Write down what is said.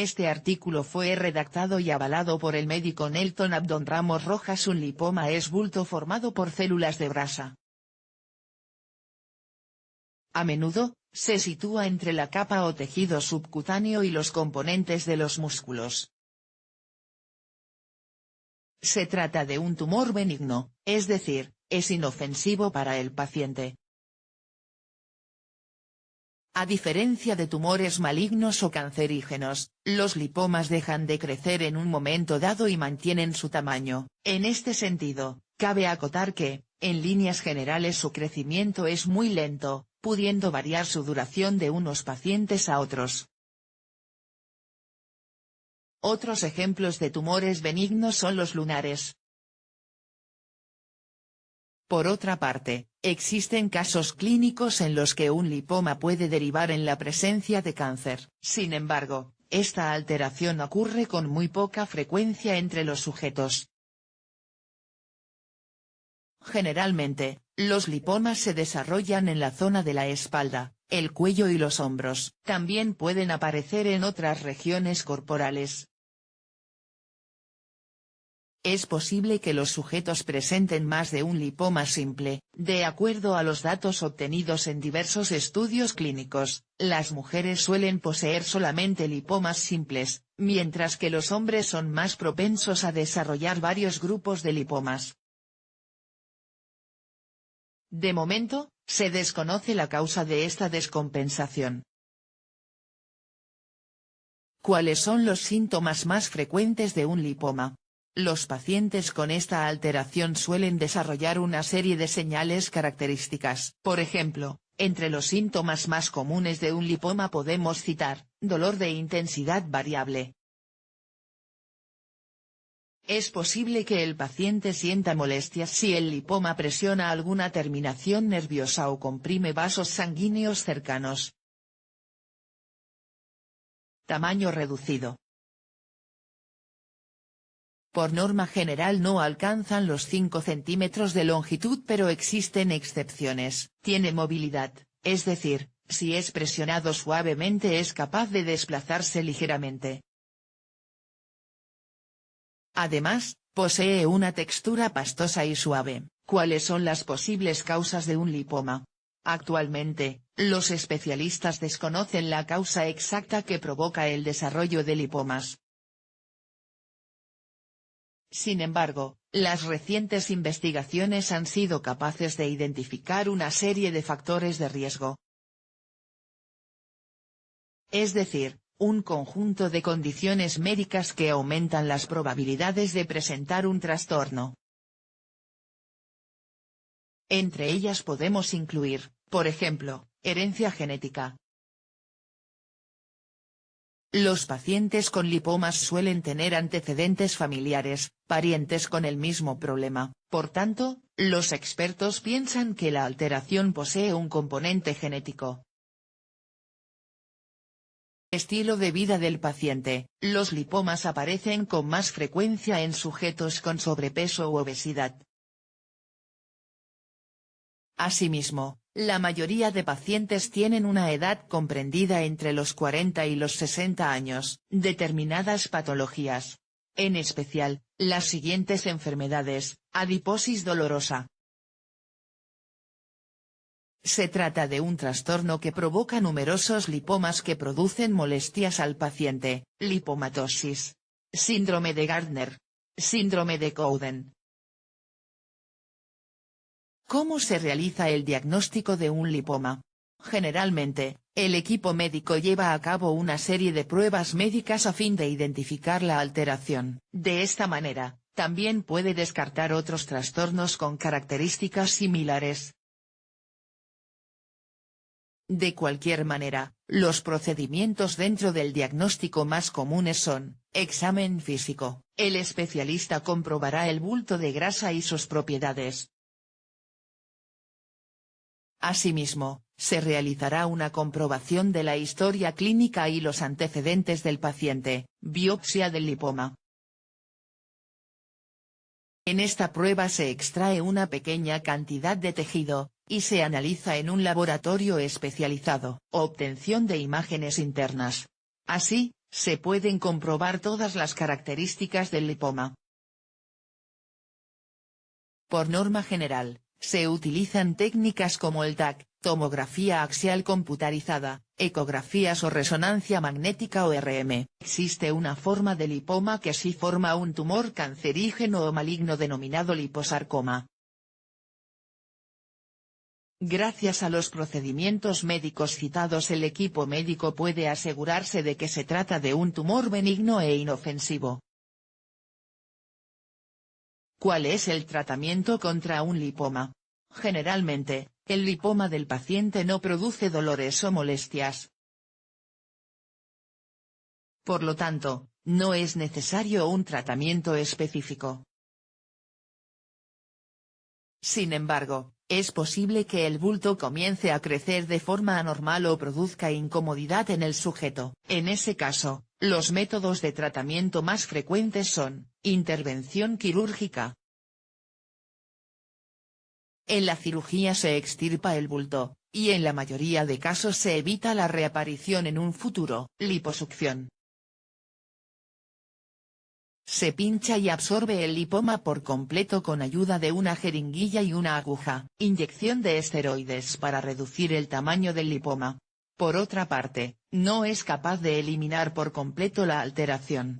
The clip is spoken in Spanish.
Este artículo fue redactado y avalado por el médico Nelton Abdón Ramos Rojas. Un lipoma es bulto formado por células de grasa. A menudo, se sitúa entre la capa o tejido subcutáneo y los componentes de los músculos. Se trata de un tumor benigno, es decir, es inofensivo para el paciente. A diferencia de tumores malignos o cancerígenos, los lipomas dejan de crecer en un momento dado y mantienen su tamaño. En este sentido, cabe acotar que, en líneas generales su crecimiento es muy lento, pudiendo variar su duración de unos pacientes a otros. Otros ejemplos de tumores benignos son los lunares. Por otra parte, existen casos clínicos en los que un lipoma puede derivar en la presencia de cáncer. Sin embargo, esta alteración ocurre con muy poca frecuencia entre los sujetos. Generalmente, los lipomas se desarrollan en la zona de la espalda, el cuello y los hombros. También pueden aparecer en otras regiones corporales. Es posible que los sujetos presenten más de un lipoma simple. De acuerdo a los datos obtenidos en diversos estudios clínicos, las mujeres suelen poseer solamente lipomas simples, mientras que los hombres son más propensos a desarrollar varios grupos de lipomas. De momento, se desconoce la causa de esta descompensación. ¿Cuáles son los síntomas más frecuentes de un lipoma? Los pacientes con esta alteración suelen desarrollar una serie de señales características. Por ejemplo, entre los síntomas más comunes de un lipoma podemos citar, dolor de intensidad variable. Es posible que el paciente sienta molestias si el lipoma presiona alguna terminación nerviosa o comprime vasos sanguíneos cercanos. Tamaño reducido. Por norma general no alcanzan los 5 centímetros de longitud, pero existen excepciones. Tiene movilidad, es decir, si es presionado suavemente es capaz de desplazarse ligeramente. Además, posee una textura pastosa y suave. ¿Cuáles son las posibles causas de un lipoma? Actualmente, los especialistas desconocen la causa exacta que provoca el desarrollo de lipomas. Sin embargo, las recientes investigaciones han sido capaces de identificar una serie de factores de riesgo. Es decir, un conjunto de condiciones médicas que aumentan las probabilidades de presentar un trastorno. Entre ellas podemos incluir, por ejemplo, herencia genética. Los pacientes con lipomas suelen tener antecedentes familiares, parientes con el mismo problema. Por tanto, los expertos piensan que la alteración posee un componente genético. Estilo de vida del paciente. Los lipomas aparecen con más frecuencia en sujetos con sobrepeso u obesidad. Asimismo, la mayoría de pacientes tienen una edad comprendida entre los 40 y los 60 años. Determinadas patologías. En especial, las siguientes enfermedades: adiposis dolorosa. Se trata de un trastorno que provoca numerosos lipomas que producen molestias al paciente. Lipomatosis. Síndrome de Gardner. Síndrome de Cowden. ¿Cómo se realiza el diagnóstico de un lipoma? Generalmente, el equipo médico lleva a cabo una serie de pruebas médicas a fin de identificar la alteración. De esta manera, también puede descartar otros trastornos con características similares. De cualquier manera, los procedimientos dentro del diagnóstico más comunes son: examen físico. El especialista comprobará el bulto de grasa y sus propiedades. Asimismo, se realizará una comprobación de la historia clínica y los antecedentes del paciente, biopsia del lipoma. En esta prueba se extrae una pequeña cantidad de tejido, y se analiza en un laboratorio especializado. Obtención de imágenes internas. Así, se pueden comprobar todas las características del lipoma. Por norma general, se utilizan técnicas como el TAC, tomografía axial computarizada, ecografías o resonancia magnética o RM. Existe una forma de lipoma que sí forma un tumor cancerígeno o maligno denominado liposarcoma. Gracias a los procedimientos médicos citados, el equipo médico puede asegurarse de que se trata de un tumor benigno e inofensivo. ¿Cuál es el tratamiento contra un lipoma? Generalmente, el lipoma del paciente no produce dolores o molestias. Por lo tanto, no es necesario un tratamiento específico. Sin embargo, es posible que el bulto comience a crecer de forma anormal o produzca incomodidad en el sujeto. En ese caso, los métodos de tratamiento más frecuentes son: intervención quirúrgica. En la cirugía se extirpa el bulto, y en la mayoría de casos se evita la reaparición en un futuro. Liposucción. Se pincha y absorbe el lipoma por completo con ayuda de una jeringuilla y una aguja. Inyección de esteroides para reducir el tamaño del lipoma. Por otra parte, no es capaz de eliminar por completo la alteración.